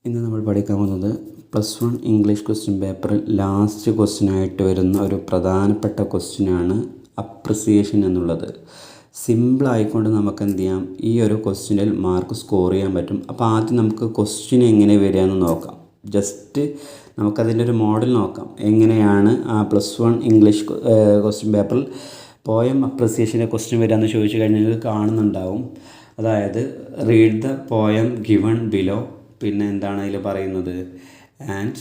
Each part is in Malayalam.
ഇന്ന് നമ്മൾ പഠിക്കാൻ പോകുന്നത് +1 ഇംഗ്ലീഷ് ക്വസ്റ്റ്യൻ പേപ്പറിൽ ലാസ്റ്റ് ക്വസ്റ്റ്യനായിട്ട് വരുന്ന ഒരു പ്രധാനപ്പെട്ട ക്വസ്റ്റ്യനാണ് അപ്രിസിയേഷൻ എന്നുള്ളത്. സിമ്പിളായിക്കൊണ്ട് നമുക്ക് എന്ത് ചെയ്യാം, ഈ ഒരു ക്വസ്റ്റ്യനിൽ മാർക്ക് സ്കോർ ചെയ്യാൻ പറ്റും. അപ്പോൾ ആദ്യം നമുക്ക് ക്വസ്റ്റ്യൻ എങ്ങനെ വരിക എന്ന് നോക്കാം. ജസ്റ്റ് നമുക്കതിൻ്റെ ഒരു മോഡൽ നോക്കാം. എങ്ങനെയാണ് ആ +1 ഇംഗ്ലീഷ് ക്വസ്റ്റ്യൻ പേപ്പറിൽ പോയം അപ്രിസിയേഷൻ്റെ ക്വസ്റ്റ്യൻ വരിക എന്ന് ചോദിച്ചു കഴിഞ്ഞാൽ നിങ്ങൾക്ക് കാണുന്നുണ്ടാവും. അതായത് read the poem given below, പിന്നെ എന്താണ് അതിൽ പറയുന്നത്, and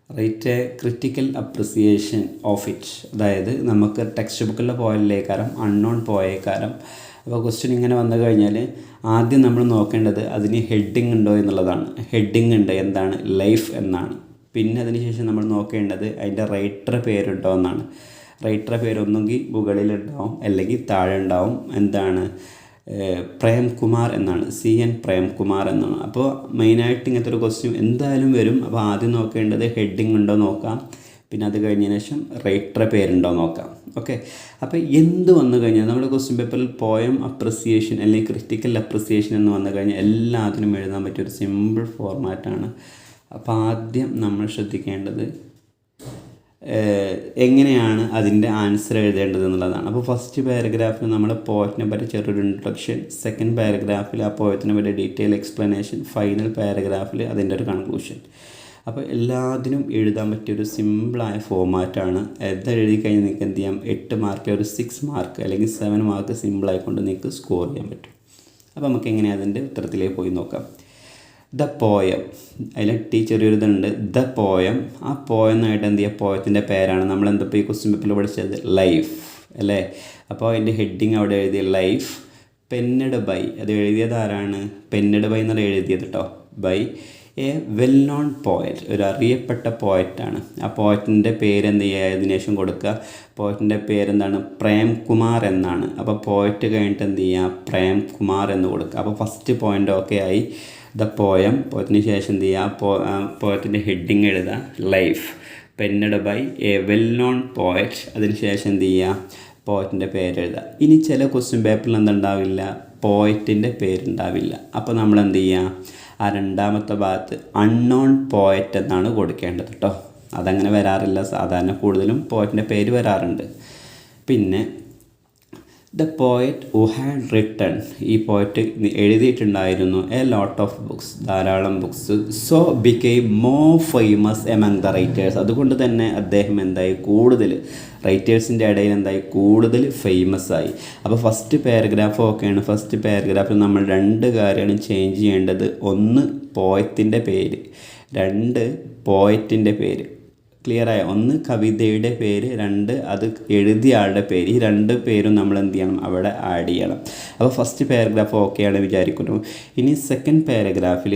write a critical appreciation of it. അതായത് നമുക്ക് ടെക്സ്റ്റ് ബുക്കിലെ പോയല്ലേക്കാരം അൺനോൺ പോയേക്കാരം. അപ്പോൾ ക്വസ്റ്റ്യൻ ഇങ്ങനെ വന്നു കഴിഞ്ഞാൽ ആദ്യം നമ്മൾ നോക്കേണ്ടത് അതിന് ഹെഡിങ് ഉണ്ടോ എന്നുള്ളതാണ്. ഹെഡിങ് ഉണ്ട്, എന്താണ്, ലൈഫ് എന്നാണ്. പിന്നെ അതിന് ശേഷം നമ്മൾ നോക്കേണ്ടത് അതിൻ്റെ റൈറ്റർ പേരുണ്ടോ എന്നാണ്. റൈറ്റർ പേര് ഒന്നെങ്കിൽ മുകളിലുണ്ടാവും അല്ലെങ്കിൽ താഴെ ഉണ്ടാവും. എന്താണ്, പ്രേംകുമാർ എന്നാണ്, CN പ്രേംകുമാർ എന്നാണ്. അപ്പോൾ മെയിനായിട്ട് ഇങ്ങനത്തെ ഒരു ക്വസ്റ്റ്യൻ എന്തായാലും വരും. അപ്പോൾ ആദ്യം നോക്കേണ്ടത് ഹെഡിങ് ഉണ്ടോ നോക്കാം, പിന്നെ അത് കഴിഞ്ഞതിന് ശേഷം റൈറ്റർ പേരുണ്ടോ നോക്കാം. ഓക്കെ, അപ്പോൾ എന്ത് വന്നു കഴിഞ്ഞാൽ നമ്മുടെ ക്വസ്റ്റ്യൻ പേപ്പറിൽ പോയം അപ്രിസിയേഷൻ അല്ലെങ്കിൽ ക്രിറ്റിക്കൽ അപ്രിസിയേഷൻ എന്ന് വന്നു കഴിഞ്ഞാൽ എല്ലാത്തിനും എഴുതാൻ പറ്റിയൊരു സിമ്പിൾ ഫോർമാറ്റാണ്. അപ്പോൾ ആദ്യം നമ്മൾ ശ്രദ്ധിക്കേണ്ടത് എങ്ങനെയാണ് അതിൻ്റെ ആൻസർ എഴുതേണ്ടത് എന്നുള്ളതാണ്. അപ്പോൾ ഫസ്റ്റ് പാരഗ്രാഫിൽ നമ്മൾ പോയറ്റിനെ പറ്റി ചെറിയൊരു ഇൻട്രൊഡക്ഷൻ, സെക്കൻഡ് പാരഗ്രാഫിൽ ആ പോയറ്റിനെ പറ്റി ഡീറ്റെയിൽ എക്സ്പ്ലനേഷൻ, ഫൈനൽ പാരഗ്രാഫിൽ അതിൻ്റെ ഒരു കൺക്ലൂഷൻ. അപ്പോൾ എല്ലാത്തിനും എഴുതാൻ പറ്റിയൊരു സിമ്പിളായ ഫോർമാറ്റാണ്. ഇത് എഴുതി കഴിഞ്ഞാൽ നിങ്ങൾക്ക് എന്ത് ചെയ്യാം, 8 മാർക്ക് ഒരു 6 മാർക്ക് അല്ലെങ്കിൽ 7 മാർക്ക് സിമ്പിളായിക്കൊണ്ട് നിങ്ങൾക്ക് സ്കോർ ചെയ്യാൻ പറ്റും. അപ്പോൾ നമുക്ക് എങ്ങനെയാണ് അതിൻ്റെ ഉത്തരത്തിലേക്ക് പോയി നോക്കാം. ദ പോയം, അതിൽ ചെറിയൊരു ഇതുണ്ട്, ദ പോയം. ആ പോയം എന്നായിട്ട് എന്ത് ചെയ്യുക, പോയത്തിൻ്റെ പേരാണ്. നമ്മളെന്തപ്പോൾ ഈ ക്വസ്റ്റ്യൻ പേപ്പറിൽ പഠിച്ചത്, ലൈഫ് അല്ലേ. അപ്പോൾ അതിൻ്റെ ഹെഡിങ് അവിടെ എഴുതിയ ലൈഫ്, പെന്നഡ് ബൈ, അത് എഴുതിയത് ആരാണ്, പെന്നഡ് ബൈ എന്നാണ് എഴുതിയത് കേട്ടോ, by a well known poet, ഒരു അറിയപ്പെട്ട പോയറ്റാണ്. ആ പോയറ്റിൻ്റെ പേര് എന്ത് ചെയ്യുക, ഇതിന് ശേഷം കൊടുക്കുക. പോയറ്റിൻ്റെ പേരെന്താണ്, പ്രേംകുമാർ എന്നാണ്. അപ്പോൾ പോയറ്റ് കഴിഞ്ഞിട്ട് എന്ത് ചെയ്യുക, പ്രേംകുമാർ എന്ന് കൊടുക്കുക. അപ്പോൾ ഫസ്റ്റ് പോയിൻ്റ് ഓക്കെ ആയി. ദ പോയം, പോയറ്റിന് ശേഷം എന്ത് ചെയ്യുക, പോയറ്റിൻ്റെ ഹെഡിങ് എഴുതുക, life, penned by a well known poet. അതിന് ശേഷം എന്ത് ചെയ്യുക, പോയറ്റിൻ്റെ പേരെഴുതുക. ഇനി ചില ക്വസ്റ്റ്യൻ പേപ്പറിൽ എന്തുണ്ടാവില്ല, പോയറ്റിൻ്റെ പേരുണ്ടാവില്ല. അപ്പോൾ നമ്മൾ എന്ത് ചെയ്യുക, ആ രണ്ടാമത്തെ ഭാഗത്ത് അൺനോൺ പോയറ്റ് എന്നാണ് കൊടുക്കേണ്ടത് കേട്ടോ. അതങ്ങനെ വരാറില്ല, സാധാരണ കൂടുതലും പോയറ്റിൻ്റെ പേര് വരാറുണ്ട്. പിന്നെ the poet who had written, ഈ പോയറ്റ് എഴുതിയിട്ടുണ്ടായിരുന്നു എ ലോട്ട് ഓഫ് ബുക്സ്, ധാരാളം books, so became more famous among the writers. അതുകൊണ്ട് തന്നെ അദ്ദേഹം എന്തായി, കൂടുതൽ റൈറ്റേഴ്സിൻ്റെ ഇടയിൽ എന്തായി, കൂടുതൽ ഫേമസ് ആയി. അപ്പോൾ ഫസ്റ്റ് പാരഗ്രാഫ് ഓക്കെയാണ്. ഫസ്റ്റ് പാരഗ്രാഫിൽ നമ്മൾ 2 കാര്യമാണ് ചേഞ്ച് ചെയ്യേണ്ടത്. ഒന്ന് പോയത്തിൻ്റെ പേര്, 2 പോയറ്റിൻ്റെ പേര്. ക്ലിയറായ, ഒന്ന് കവിതയുടെ പേര്, 2 അത് എഴുതിയ ആളുടെ പേര്. ഈ 2 പേരും നമ്മൾ എന്ത് ചെയ്യണം, അവിടെ ആഡ് ചെയ്യണം. അപ്പോൾ ഫസ്റ്റ് പാരഗ്രാഫ് ഓക്കെയാണ് വിചാരിക്കുന്നു. ഇനി സെക്കൻഡ് പാരഗ്രാഫിൽ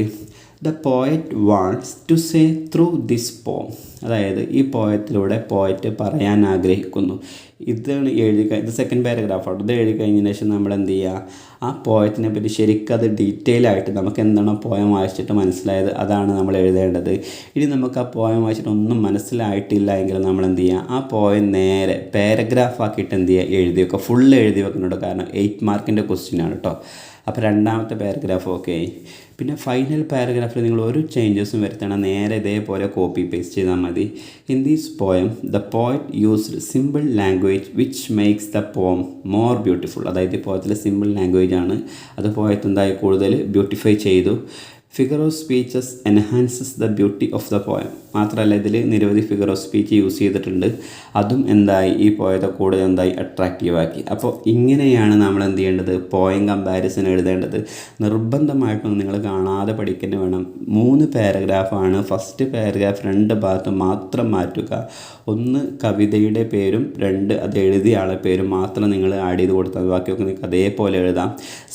the poet wants to say through this poem, അതായത് ഈ പോയത്തിലൂടെ പോയറ്റ് പറയാൻ ആഗ്രഹിക്കുന്നു. ഇതാണ് ഇത് സെക്കൻഡ് പാരഗ്രാഫാണ്. ഇത് എഴുതി കഴിഞ്ഞതിന് ശേഷം നമ്മൾ എന്ത് ചെയ്യുക, ആ പോയറ്റിനെ പറ്റി ശരിക്കും അത് ഡീറ്റെയിൽ ആയിട്ട് നമുക്ക് എന്താണോ പോയം വായിച്ചിട്ട് മനസ്സിലായത് അതാണ് നമ്മൾ എഴുതേണ്ടത്. ഇനി നമുക്ക് ആ പോയം വായിച്ചിട്ട് ഒന്നും മനസ്സിലായിട്ടില്ല എങ്കിൽ നമ്മൾ എന്ത് ചെയ്യുക, ആ പോയം നേരെ പാരഗ്രാഫ് ആക്കിയിട്ട് എന്ത് ചെയ്യുക, എഴുതി വെക്കുക. ഫുള്ള് എഴുതി വെക്കുന്നുണ്ട്, കാരണം 8 മാർക്കിൻ്റെ ക്വസ്റ്റ്യനാണ് കേട്ടോ. അപ്പോൾ രണ്ടാമത്തെ പാരഗ്രാഫ് ഓക്കെ ആയി. പിന്നെ ഫൈനൽ പാരഗ്രാഫിൽ നിങ്ങൾ ഒരു ചേഞ്ചസും വരുത്തണം, നേരെ ഇതേപോലെ കോപ്പി പേസ്റ്റ് ചെയ്താൽ മതി. In this poem the poet used simple language which makes the poem more beautiful. അതായത് ഈ പോയത്തിലെ സിമ്പിൾ ലാംഗ്വേജ് ആണ്, അത് പോയത്ത് എന്തായി കൂടുതൽ ബ്യൂട്ടിഫൈ ചെയ്തു. Figure of speeches enhances the beauty of the poem. മാത്രമല്ല ഇതിൽ നിരവധി ഫിഗർ ഓഫ് സ്പീച്ച് യൂസ് ചെയ്തിട്ടുണ്ട്, അതും എന്തായി ഈ പോയത്തെ കൂടുതൽ എന്തായി അട്രാക്റ്റീവാക്കി. അപ്പോൾ ഇങ്ങനെയാണ് നമ്മൾ എന്ത് ചെയ്യേണ്ടത്, പോയം കമ്പാരിസൺ എഴുതേണ്ടത്. നിർബന്ധമായിട്ടും നിങ്ങൾ കാണാതെ പഠിക്കുന്ന വേണം. 3 പാരഗ്രാഫാണ്. ഫസ്റ്റ് പാരഗ്രാഫ് 2 ഭാഗത്ത് മാത്രം മാറ്റുക. ഒന്ന് കവിതയുടെ പേരും 2 അത് എഴുതിയ ആളെ പേരും മാത്രം നിങ്ങൾ ആഡ് ചെയ്ത് കൊടുത്താൽ ബാക്കിയൊക്കെ നിങ്ങൾക്ക് അതേപോലെ എഴുതാം.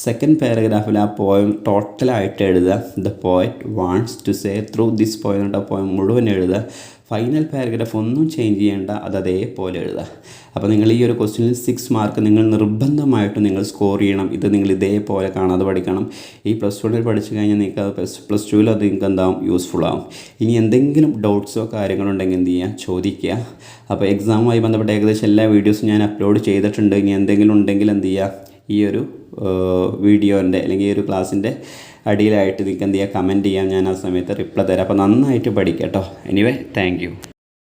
സെക്കൻഡ് പാരഗ്രാഫിൽ ആ പോയം ടോട്ടലായിട്ട് എഴുതുക. The poet wants to say through this poem, poem മുഴുവൻ എഴുതുക. ഫൈനൽ പാരഗ്രാഫ് ഒന്നും ചേഞ്ച് ചെയ്യേണ്ട, അത് അതേപോലെ എഴുതുക. അപ്പോൾ നിങ്ങൾ ഈ ഒരു ക്വസ്റ്റ്യനിൽ 6 മാർക്ക് നിങ്ങൾ നിർബന്ധമായിട്ടും നിങ്ങൾ സ്കോർ ചെയ്യണം. ഇത് നിങ്ങൾ ഇതേപോലെ കാണാതെ പഠിക്കണം. ഈ +1 പഠിച്ചു കഴിഞ്ഞാൽ നിങ്ങൾക്ക് അത് +2 അത് നിങ്ങൾക്ക് എന്താവും, യൂസ്ഫുൾ ആവും. ഇനി എന്തെങ്കിലും ഡൗട്ട്സോ കാര്യങ്ങളോ ഉണ്ടെങ്കിൽ എന്ത് ചെയ്യുക, ചോദിക്കുക. അപ്പോൾ എക്സാമുമായി ബന്ധപ്പെട്ട ഏകദേശം എല്ലാ വീഡിയോസും ഞാൻ അപ്ലോഡ് ചെയ്തിട്ടുണ്ട്. ഇനി എന്തെങ്കിലും ഉണ്ടെങ്കിൽ എന്ത് ചെയ്യുക, ഈ ഒരു വീഡിയോൻ്റെ അല്ലെങ്കിൽ ഈ ഒരു ക്ലാസ്സിൻ്റെ അടിയിലായിട്ട് നിങ്ങൾക്ക് എന്ത് ചെയ്യുക, കമൻറ്റ് ചെയ്യാം. ഞാൻ ആ സമയത്ത് റിപ്ലൈ തരാം. അപ്പോൾ നന്നായിട്ട് പഠിക്കാം കേട്ടോ. Anyway thank you.